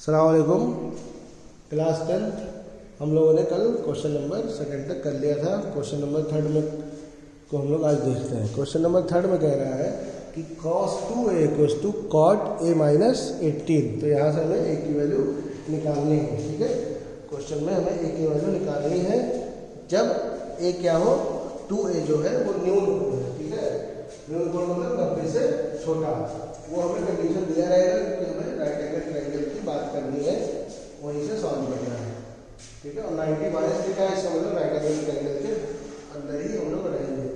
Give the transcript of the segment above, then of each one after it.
अस्सलाम वालेकुम। Class 10th हम लोगों ने कल क्वेश्चन नंबर सेकंड तक कर लिया था। क्वेश्चन नंबर थर्ड में को हम लोग आज देखते हैं। क्वेश्चन नंबर थर्ड में कह रहा है कि cos 2a equals to cot a minus 18। तो यहाँ से हमें a की वैल्यू निकालनी है। ठीक है, क्वेश्चन में हमें a की वैल्यू निकालनी है जब a क्या हो, 2a जो है वो न्यून कोण है। ठीक है, न्यून कोण मतलब 90 से छोटा। वो हमें कंडीशन दिया रहेगा कि हमें राइट एंगल ट्रायंगल की बात करनी है, वहीं से सॉल्व करना है। ठीक है, और 90 माइनस थीटा इसका मतलब राइट एंगल ट्रायंगल के अंदर ही हम लोग रहेंगे।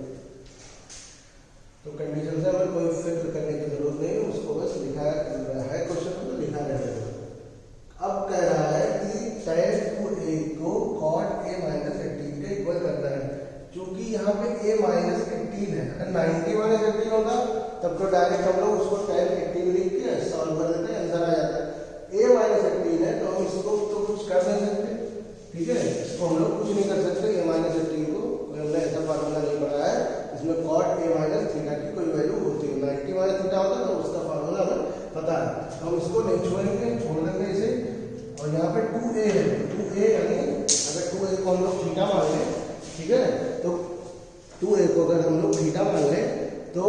तो कंडीशन से हमें कोई फिक्र करने की जरूरत नहीं है, उसको बस लिखा है क्वेश्चन में, तो लिखा रहेगा। अब कह रहा है कि tan 2a को cot a माइनस 18 के इक्वल करना है। क्योंकि यहाँ पे a माइनस 18 है, अगर 90 माइनस 18 होता तब तो डायरेक्ट हम लोग उसको tan 18 लिख के सॉल्व कर देते हैं, आंसर आ जाता है। a माइनस 18 है तो हम इसको तो कुछ कर नहीं सकते। ठीक है, इसको हम लोग कुछ नहीं कर सकते। a माइनस 18 को हमने ऐसा फार्मूला नहीं पढ़ा है, इसमें cot a माइनस थीटा की कोई वैल्यू होती है। 90 माइनस थीटा होता तो उसका फार्मूला हमें पता है, तो हम इसको नहीं छोड़ेंगे, छोड़ देंगे इसे। और यहाँ पे 2a है, 2a यानी अगर 2a को हम लोग थीटा मान लें, ठीक है, तो 2a को अगर हम लोग थीटा मान लें तो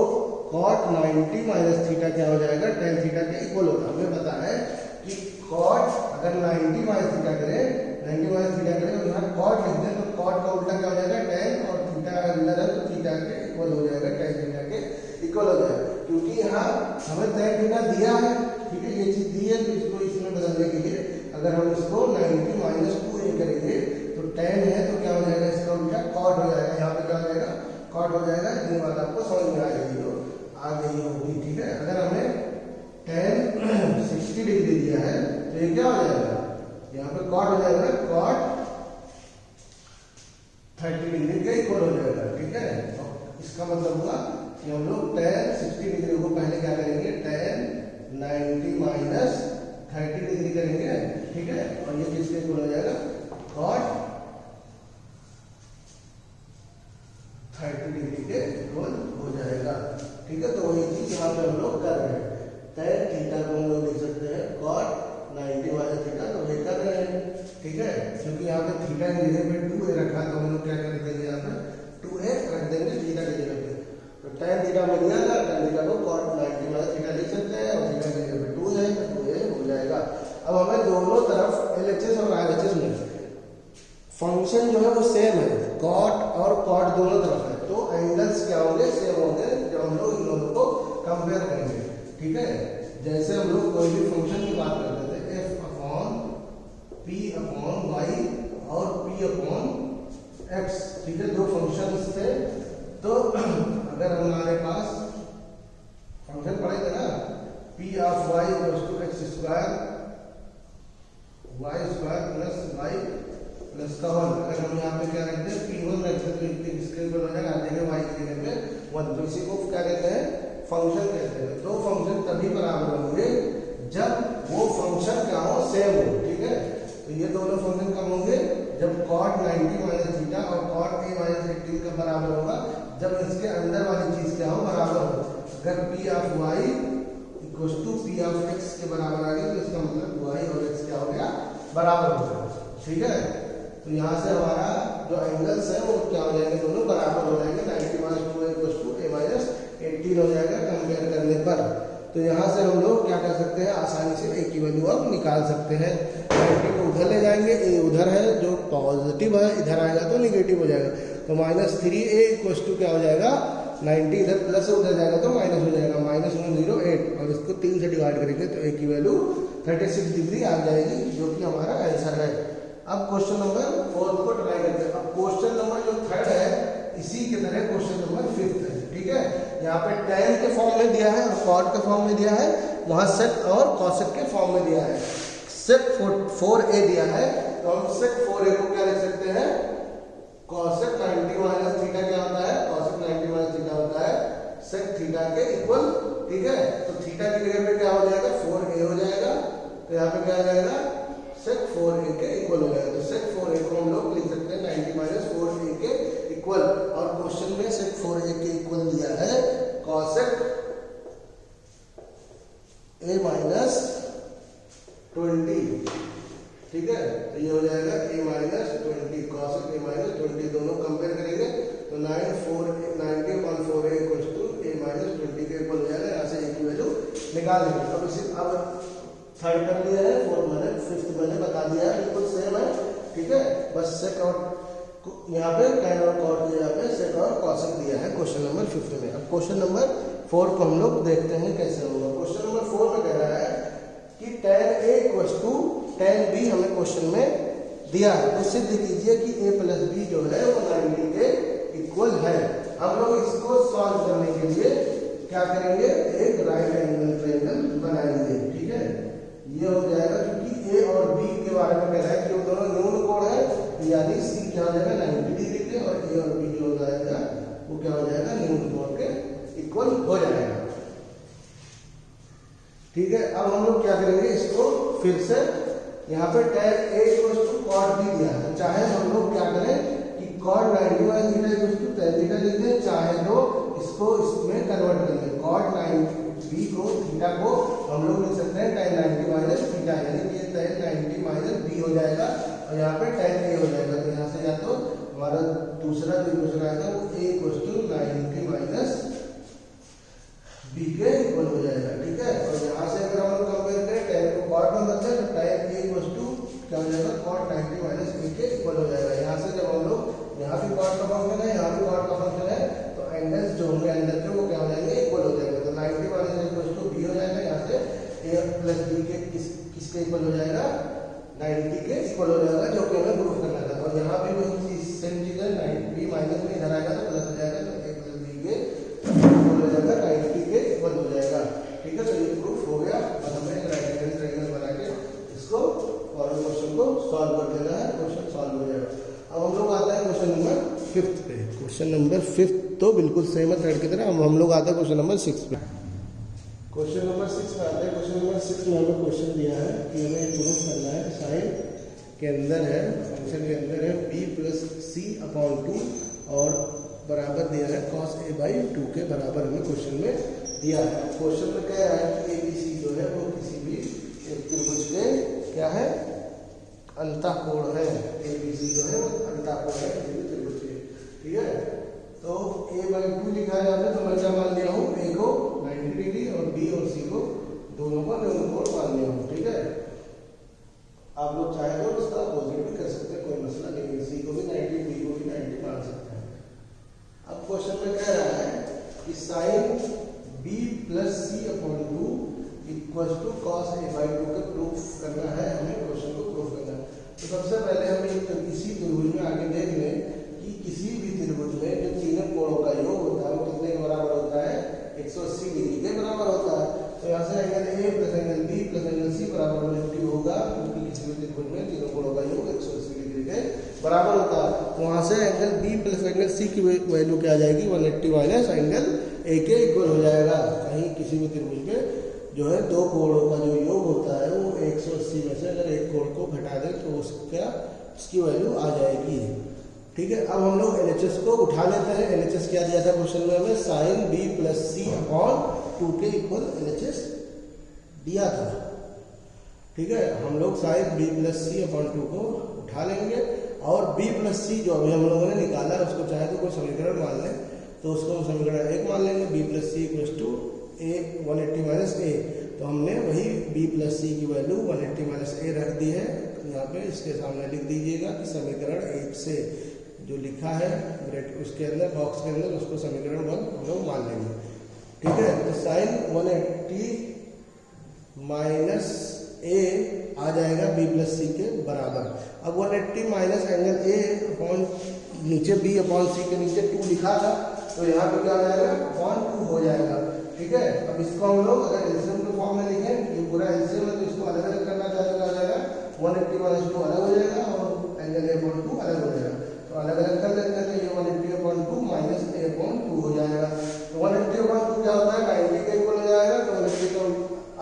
cot 90 माइनस थीटा क्या हो जाएगा, tan थीटा के इक्वल होगा। हमें पता है कि cot अगर 90 माइनस थीटा करें, 90 माइनस थीटा करें और यहाँ cot लिख दें तो cot का उल्टा क्या हो जाएगा, tan, और थीटा अंदर है तो थीटा के इक्वल हो जाएगा, tan थीटा के इक्वल हो जाएगा। क्योंकि यहाँ हमें tan थीटा दिया है, ठीक है, ये चीज दी है, तो इसको इसमें बदलने के लिए अगर हम इसको 90 माइनस 2a करेंगे तो tan है तो क्या हो जाएगा, इसका उल्टा cot हो जाएगा। यहाँ पे क्या हो जाएगा, cot हो जाएगा। ये बात आपको समझ में आ गई होगी। ठीक है, अगर हमें tan 60 डिग्री दिया है तो ये क्या हो जाएगा, यहाँ पे cot हो जाएगा, cot 30 डिग्री के इक्वल हो जाएगा। ठीक है, तो इसका मतलब हुआ कि हम लोग tan 60 डिग्री को पहले क्या करेंगे, tan 90 माइनस 30 डिग्री करेंगे। ठीक है, और ये किसके इक्वल हो जाएगा, cot 30 डिग्री के इक्वल हो जाएगा। ठीक है, तो वही चीज यहाँ पे हम लोग कर रहे हैं। tan थीटा को हम लोग लिख सकते हैं cot 90 माइनस थीटा, तो वही कर रहे हैं। ठीक है, क्योंकि यहाँ पे थीटा की जगह पे 2a रखा तो हम लोग क्या कर देंगे, यहाँ पे 2a रख देंगे थीटा की जगह पे। तो tan थीटा में दिया था, tan थीटा को cot 90 माइनस थीटा लिख सकते हैं, और थीटा की जगह पे 2a है तो 2a हो जाएगा। अब हमें दोनों तरफ LHS और RHS में फंक्शन जो है वो सेम है, cot और cot दोनों तरफ है, तो एंगल्स क्या होंगे, सेम होंगे जब हम लोग इन दोनों को कंपेयर करेंगे। ठीक है, जैसे हम लोग कोई भी फंक्शन की बात करते थे, f upon p upon y और p अपॉन x, ठीक है, दो फंक्शंस थे। तो अगर हमारे पास फंक्शन पढ़े थे ना, p of y equals to x square y square plus y plus का 1, अगर हम यहाँ पे क्या रखते हैं, p1 रखते हैं तो इसके ऊपर हो जाएगा, आ जाएगा y की जगह पे 1। तो इसी को क्या कहते हैं, फंक्शन कहते हैं। दो फंक्शन तभी बराबर होंगे जब वो फंक्शन क्या हो, सेम हो। ठीक है, तो ये दोनों फंक्शन कब होंगे, जब cot 90 माइनस थीटा और cot a माइनस 18 का बराबर होगा, जब इसके अंदर वाली चीज क्या हो, बराबर हो। अगर p of y equals to p of x के बराबर आ गया तो इसका मतलब y और x क्या हो गया, बराबर हो गया। ठीक है, तो यहाँ से हमारा जो एंगल्स है वो क्या हो जाएंगे, दोनों बराबर हो जाएंगे। 90 minus 2a equals to a minus 18 हो जाएगा कंपेयर करने पर। तो यहाँ से हम लोग क्या कर सकते हैं, आसानी से a की वैल्यू अब निकाल सकते हैं। 90 को उधर ले जाएंगे, a उधर है जो पॉजिटिव है, इधर आएगा तो निगेटिव हो जाएगा। तो माइनस 3a इक्वल्स टू क्या हो जाएगा, 90 इधर प्लस से उधर जाएगा तो माइनस हो जाएगा, माइनस 108, और इसको 3 से डिवाइड करेंगे तो a की वैल्यू 36 डिग्री आ जाएगी, जो कि हमारा आंसर है। अब क्वेश्चन नंबर 4 को ट्राई करते हैं। अब क्वेश्चन नंबर जो 3 है इसी की तरह क्वेश्चन नंबर 5 है। ठीक है, यहाँ पे tan के फॉर्म में दिया है और cot के फॉर्म में दिया है, वहां sec और cosec के फॉर्म में दिया है। sec 4a दिया है तो हम sec 4a को क्या लिख सकते हैं, cosec 90 माइनस थीटा क्या होता है, cosec 90 माइनस थीटा होता है sec थीटा के इक्वल। ठीक है, तो थीटा की जगह पे क्या हो जाएगा, 4a हो जाएगा, तो यहाँ पे क्या आ जाएगा, sec 4a के इक्वल हो जाएगा। तो sec 4a को हम लोग लिख सकते हैं 90 माइनस 4a के इक्वल, और क्वेश्चन में sec 4a के इक्वल दिया है cosec a माइनस 20, ठीक है। तो ये हो जाएगा a minus 20 cos A minus 20, दोनों कंपेयर करेंगे तो 90/4a equals to a minus 20 के इक्वल हो जाएगा। यहाँ से a की वैल्यू निकाल लेंगे। अब थर्ड कर लिया है, फोर्थ मैंने फिफ्थ मैंने बता दिया है, बिल्कुल सेम है, ठीक है। बस सेक और यहाँ पे tan और cot दिया, यहाँ पे सेक और कॉसेक दिया है क्वेश्चन नंबर 5 में। अब क्वेश्चन नंबर 4 को हम लोग देखते हैं कैसे होगा। क्वेश्चन नंबर 4 में कह रहा है कि tan a equals to tan b हमें क्वेश्चन में दिया है, तो सिद्ध कीजिए कि a प्लस b जो है वो 90 के इक्वल है। हम लोग इसको सॉल्व करने के लिए क्या करेंगे, एक राइट एंगल ट्रायंगल बनाएंगे, ठीक है। ये हो जाएगा क्योंकि a और b के बारे में कह रहा है कि वो दोनों न्यून कोण है, यानी c क्या हो जाएगा 90 डिग्री के, और a और b जो हो जाएगा वो क्या हो जाएगा न्यून कोण के इक्वल हो जाएगा, ठीक है। अब हम लोग क्या करेंगे, इसको फिर से यहाँ पे tan a equals to cot b दिया है, चाहे हम लोग क्या करें कि cot 90 theta equals to tan theta लिख दें, चाहे तो इसको इसमें कन्वर्ट कर दें। cot 90 को थीटा को हम लोग लिख सकते हैं tan 90 माइनस थीटा, यानी कि tan 90 माइनस b हो जाएगा, और यहाँ पे tan a हो जाएगा। तो यहाँ से या तो हमारा दूसरा जो इक्वेशन आएगा वो a equals to 90 minus b के इक्वल हो जाएगा, ठीक है। और यहाँ से अगर हम लोग कंपेयर करें tan को cot में बदलें तो tan a इक्वल्स टू क्या हो जाएगा cot 90 माइनस a के इक्वल हो जाएगा। यहाँ से जब हम लोग यहाँ भी cot का फंक्शन है, यहाँ भी cot का फंक्शन है, तो एंगल्स जो होंगे अंदर के वो क्या हो जाएंगे इक्वल हो जाएंगे। तो 90 minus a equals to b हो जाएगा, यहाँ से a प्लस b के किसके इक्वल हो जाएगा 90 के इक्वल हो जाएगा, जो कि हमें प्रूफ करना था। और यहाँ भी वही चीज सेम चीज है, 90 माइनस में इधर आएगा तो प्लस हो जाएगा, तो a प्लस b के इक्वल हो जाएगा 90 के इक्वल हो जाएगा, ठीक है। तो ये प्रूफ हो गया। और हमें एक राइट एंगल ट्रायंगल बना के इसको और क्वेश्चन को सॉल्व कर देना है, क्वेश्चन सॉल्व हो जाएगा। अब हम लोग आता है क्वेश्चन नंबर 5 पे। क्वेश्चन नंबर 5 तो बिल्कुल सेम है थर्ड की तरह। अब हम लोग आते हैं क्वेश्चन नंबर 6 पे। क्वेश्चन नंबर 6 में आते हैं। क्वेश्चन नंबर 6 में हमें क्वेश्चन दिया है कि हमें प्रूफ करना है साइन के अंदर है, फंक्शन के अंदर है b प्लस सी अपॉन 2 और बराबर दिया है cos a बाई 2 के बराबर हमें क्वेश्चन में दिया है। क्वेश्चन में कह रहा है कि ABC जो है वो किसी भी एक त्रिभुज के क्या है अंतःकोण है। ABC जो है वो अंतःकोण है किसी भी त्रिभुज के, ठीक है। तो a बाई 2 लिखा है यहाँ पे, तो मैं क्या मान लिया हूँ a को 90 डिग्री और b और c को दोनों को न्यून कोण मान लिया हूँ, ठीक है। आप लोग चाहे तो इसका अपोजिट भी कर सकते हैं, कोई मसला नहीं है, c को भी 90 b को भी 90 मान सकते हैं। अब क्वेश्चन में कह रहा है कि sine b plus c upon 2 equals to cos a by 2 का प्रूफ करना है, हमें क्वेश्चन को प्रूफ करना है। तो सबसे पहले हम इसी त्रिभुज में आगे देख लें कि किसी भी त्रिभुज में जो तीनों कोणों का योग होता है वो कितने के बराबर होता है 180 डिग्री के बराबर होता है। तो यहाँ से angle a plus angle b plus angle c बराबर 180 होगा, क्योंकि किसी भी त्रिभुज में तीनों कोणों का योग 180 डिग्री के बराबर होता है। तो वहाँ से angle b plus angle c की वैल्यू क्या आ जाएगी 180 माइनस एंगल a के इक्वल हो जाएगा। कहीं किसी भी त्रिभुज में जो है दो कोणों का जो योग होता है वो 180 में से अगर एक कोण को घटा दें तो उसकी वैल्यू आ जाएगी, ठीक है। अब हम लोग LHS को उठा लेते हैं। LHS क्या दिया था क्वेश्चन में हमें, sign b plus c upon 2 के इक्वल LHS दिया था, ठीक है। हम लोग sign b plus c upon 2 को उठा लेंगे और b प्लस सी जो अभी हम लोगों ने निकाला है उसको चाहे तो कोई समीकरण मान लें, तो उसको हम समीकरण 1 मान लेंगे, b plus c equals to a 180 minus a। तो हमने वही b प्लस सी की वैल्यू 180 माइनस a रख दी है। यहाँ पे इसके सामने लिख दीजिएगा कि समीकरण 1 से जो लिखा है उसके अंदर बॉक्स के अंदर उसको समीकरण 1 हम लोग मान लेंगे, ठीक है। तो साइन 180 माइनस a आ जाएगा b प्लस सी के बराबर। अब 180 माइनस एंगल a अपॉन नीचे b अपॉन सी के नीचे 2 लिखा था, तो यहाँ पे क्या आ जाएगा अपॉन 2 हो जाएगा, ठीक है। अब इसको हम लोग अगर एलसीएम के फॉर्म में लिखें, ये पूरा एलसीएम है तो इसको अलग अलग करना चाहे तो आ जाएगा 180 माइनस 2 अलग हो जाएगा और एंगल a अपॉन 2 अलग हो जाएगा। तो अलग अलग कर लेते हैं, तो ये 180 अपॉन 2 माइनस a अपॉन 2 हो जाएगा। तो 180 अपॉन 2 क्या होता है 90 के इक्वल हो जाएगा। तो 180 का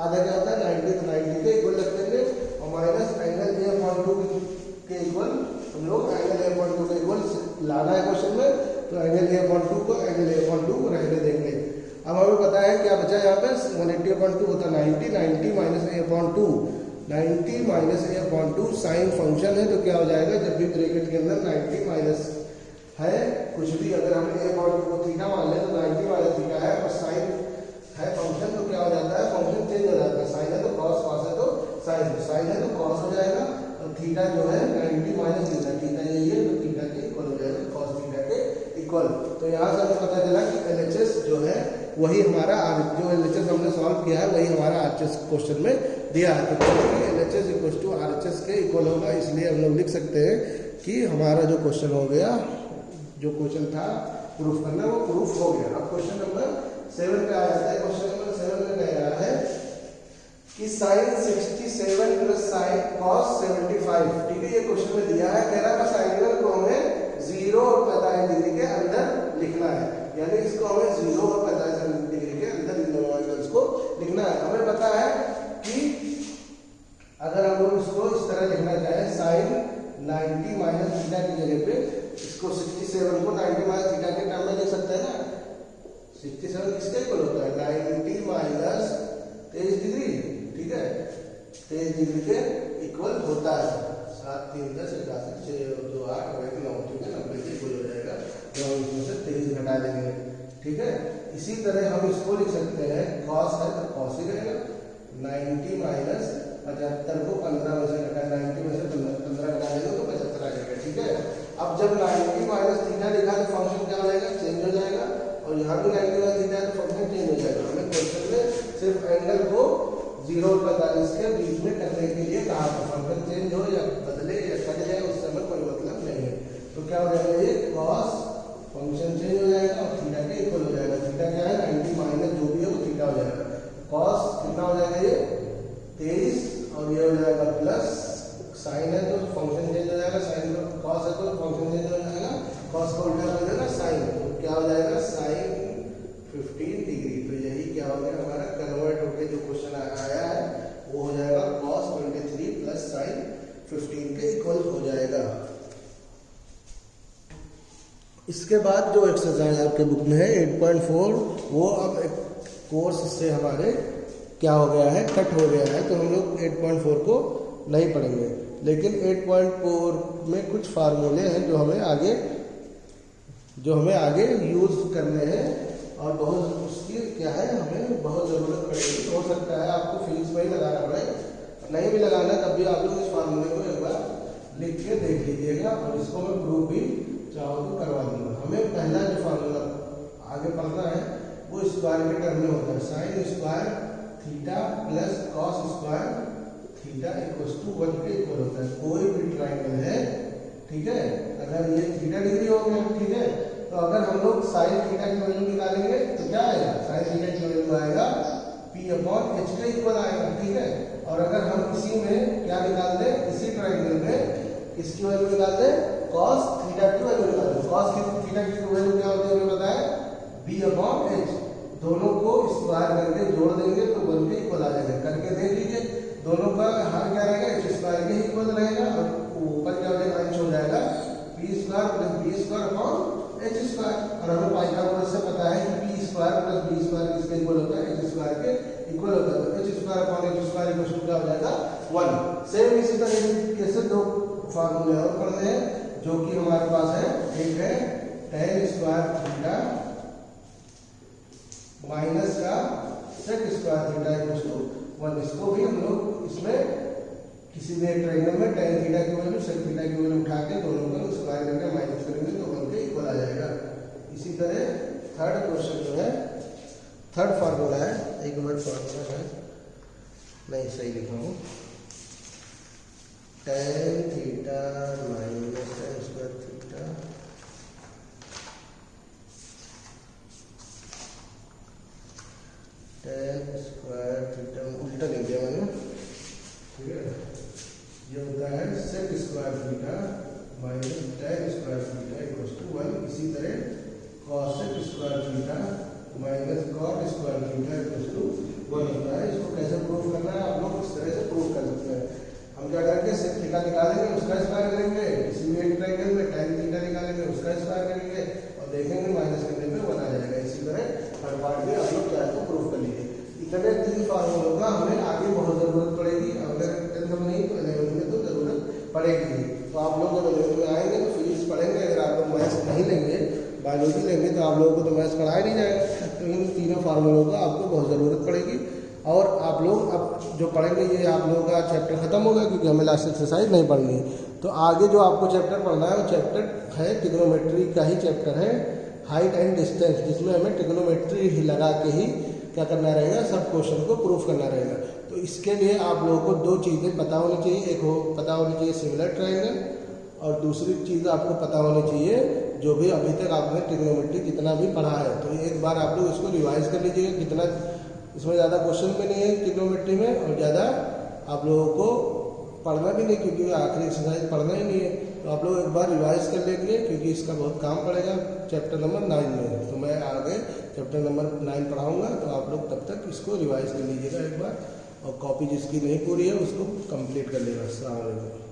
आधा क्या होता है 90, तो 90 के इक्वल रख देंगे और माइनस एंगल a अपॉन 2 के इक्वल हम लोग एंगल a अपॉन 2 के इक्वल लाना है क्वेश्चन में, तो एंगल a अपॉन 2 को एंगल a अपॉन 2 रहने देंगे। अब हमें पता है क्या बचा यहाँ पे 180 अपॉन 2 होता है 90 minus a upon 2, 90 minus A upon two sine function है तो क्या हो जाएगा, जब भी ब्रैकेट के अंदर 90 माइनस है कुछ भी, अगर हम ए अपॉन टू को थीटा मान लें तो 90 माइनस थीटा है और साइन है फंक्शन तो क्या हो जाता है, फंक्शन चेंज हो जाता है। साइन है तो कॉस, कॉस है तो साइन, साइन है तो कॉस हो जाएगा और थीटा जो है 90 माइनस थीटा, थीटा यही है तो थीटा के इक्वल हो जाएगा, कॉस थीटा के इक्वल। तो यहाँ से हमें पता चला कि LHS जो है वही हमारा जो LHS हमने सॉल्व किया है वही हमारा RHS क्वेश्चन में दिया है। तो LHS इक्वल टू RHS के इक्वल होगा, इसलिए हम लोग लिख सकते हैं कि हमारा जो क्वेश्चन हो गया, जो क्वेश्चन था प्रूफ करना वो प्रूफ हो गया। अब क्वेश्चन नंबर 7 पे आ जाता है। क्वेश्चन नंबर 7 में कह रहा है कि साइन 67 प्लस साइन कॉस 75, ठीक है, ये क्वेश्चन में दिया है। कह रहा है साइन को हमें 0 और 45 डिग्री के अंदर लिखना है, यानी इसको हमें 0 और 45 डिग्री के अंदर इन दोनों एंगल्स को लिखना है। हमें पता है कि अगर हम लोग इसको इस तरह लिखना चाहें, साइन 90 माइनस थीटा की जगह पे इसको 67 को 90 माइनस थीटा के टर्म में लिख सकते हैं ना। 67 किसके इक्वल होता है, 90 माइनस 23 डिग्री, ठीक है, 23 डिग्री के इक्वल होता है। 7 3 10 11 6 2 8 9, ठीक है, 90 के इक्वल हो जाएगा। तो हम इसमें से 23 घटा देंगे, ठीक है। इसी तरह हम इसको लिख सकते हैं, कॉस है तो कॉस ही रहेगा, 90 माइनस 75 को 15 में से घटा, 90 में से 15 घटा देंगे तो 75 आ जाएगा, ठीक है। अब जब 90 माइनस थीटा लिखा तो फंक्शन क्या हो जाएगा, चेंज हो जाएगा, और यहाँ भी 90 माइनस थीटा तो फंक्शन चेंज हो जाएगा। हमें क्वेश्चन में सिर्फ एंगल को 0 और 45 के बीच में करने के लिए कहा था। फंक्शन चेंज हो या बदले या कट जाए उस समय कोई मतलब नहीं है। तो क्या हो जाएगा, ये कॉस फंक्शन चेंज हो जाएगा और थीटा के इक्वल हो जाएगा। थीटा क्या है, 90 माइनस जो भी है वो थीटा हो जाएगा। कॉस कितना हो जाएगा, ये 23 और ये हो जाएगा प्लस, साइन है तो फंक्शन चेंज हो जाएगा, साइन कॉस है तो फंक्शन चेंज हो जाएगा, कॉस का उल्टा हो जाएगा साइन, तो क्या हो जाएगा साइन 15 डिग्री। तो यही क्या हो गया हमारा कन्वर्ट होकर जो क्वेश्चन आया है वो हो जाएगा कॉस 23 प्लस साइन 15 के इक्वल हो जाएगा। इसके बाद जो एक्सरसाइज आपके बुक में है 8.4, वो अब कोर्स से हमारे क्या हो गया है, कट हो गया है, तो हम लोग 8.4 को नहीं पढ़ेंगे। लेकिन 8.4 में कुछ फार्मूले हैं जो हमें आगे यूज करने हैं और बहुत उसकी क्या है हमें बहुत ज़रूरत पड़ेगी। तो हो सकता है आपको फिजिक्स में ही लगाना पड़े, नहीं भी लगाना तब भी आप लोग इस फार्मूले को एक बार लिख के देख लीजिएगा और इसको मैं प्रूफ भी चाहो तो करवा दूंगा। हमें पहला जो फार्मूला आगे पढ़ना है वो स्क्वायर के टर्म में होता है, sine square theta plus cos square theta equal to 1 के इक्वल होता है। कोई भी ट्राइंगल है, ठीक है, अगर ये थीटा डिग्री हो गया, ठीक है, तो अगर हम लोग साइन थीटा की वैल्यू निकालेंगे तो क्या आएगा, साइन थीटा की वैल्यू आएगा p अपॉन h के इक्वल आएगा, ठीक है। और अगर हम इसी में क्या निकाल दें, इसी ट्राइंगल में किसकी वैल्यू निकाल दें, कॉस थीटा की वैल्यू निकाल दें। कॉस थीटा की वैल्यू क्या होती है हमें पता है, b अपॉन h। दोनों को स्क्वायर करके जोड़ देंगे तो 1 के इक्वल आ जाएगा। करके देख लीजिए, दोनों का हर क्या रहेगा, h स्क्वायर के इक्वल रहेगा और ऊपर क्या हो जाएगा, अंश हो जाएगा p square plus b square upon h square. और हमें पाइथागोरस से पता है कि p square plus b square किसके इक्वल होता है, h स्क्वायर के इक्वल होता है। तो h square upon h square equal to क्या हो जाएगा 1। सेम इसी तरीके से दो फार्मूले और पढ़ने हैं जो कि हमारे पास है। एक है tan स्क्वायर थीटा माइनस का sec square theta equal to 1। इसको भी हम लोग इसमें किसी भी एक ट्रायंगल में tan थीटा की वैल्यू sec थीटा की वैल्यू उठा के दोनों को स्क्वायर करके माइनस करेंगे तो 1 के इक्वल आ जाएगा। इसी तरह थर्ड क्वेश्चन जो है, थर्ड फार्मूला है, एक मिनट फार्मूला है नहीं सही लिखा हूँ, tan theta minus tan square theta tan square theta उल्टा लिख दिया मैंने, ठीक है। ये होता है sec square theta minus tan square theta equal to 1। इसी तरह cosec square theta minus cot square theta equal to 1 होता है। इसको कैसे प्रूव करना है आप लोग इस तरह से प्रूव कर सकते हैं। हम क्या करेंगे, sec थीटा निकालेंगे उसका स्क्वायर करेंगे, किसी भी एक ट्रायंगल में tan थीटा निकालेंगे उसका स्क्वायर करेंगे और देखेंगे माइनस करने पे 1 आ जाएगा। इसी तरह हर पार्ट में आप लोग चाहे तो प्रूव कर लीजिए। इतने 3 फार्मूलों का हमें आगे बहुत जरूरत पड़ेगी। अगर पड़ेगी। तो आप लोग जब 11th में आएंगे तो फिजिक्स पढ़ेंगे, अगर आप लोग मैथ्स नहीं लेंगे, बायोलॉजी लेंगे, तो आप लोगों को तो मैथ्स पढ़ाया नहीं जाएगा। तो इन तीनों फार्मूलों का आपको बहुत ज़रूरत पड़ेगी। और आप लोग अब जो पढ़ेंगे ये आप लोगों का चैप्टर खत्म होगा, क्योंकि हमें लास्ट एक्सरसाइज नहीं पढ़नी है। तो आगे जो आपको चैप्टर पढ़ना है वो चैप्टर है ट्रिग्नोमेट्री का ही चैप्टर है, हाइट एंड डिस्टेंस, जिसमें हमें ट्रिग्नोमेट्री ही लगा के ही क्या करना रहेगा, सब क्वेश्चन को प्रूफ करना रहेगा। तो इसके लिए आप लोगों को दो चीज़ें पता होनी चाहिए, एक पता होनी चाहिए सिमिलर ट्रायंगल, और दूसरी चीज़ आपको पता होनी चाहिए जो भी अभी तक आपने ट्रिग्नोमेट्री जितना भी पढ़ा है। तो एक बार आप लोग इसको रिवाइज कर लीजिएगा, कितना इसमें ज़्यादा क्वेश्चन भी नहीं है ट्रिग्नोमेट्री में, और ज़्यादा आप लोगों को पढ़ना भी नहीं, क्योंकि आखिरी एक्सरसाइज पढ़ना ही नहीं है। तो आप लोग एक बार रिवाइज कर लेंगे, क्योंकि इसका बहुत काम पड़ेगा चैप्टर नंबर 9 में। तो मैं आगे चैप्टर नंबर 9 पढ़ाऊँगा, तो आप लोग तब तक इसको रिवाइज कर लीजिएगा एक बार, और कॉपी जिसकी नहीं पूरी है उसको कंप्लीट कर लेगा। अस्सलाम वालेकुम।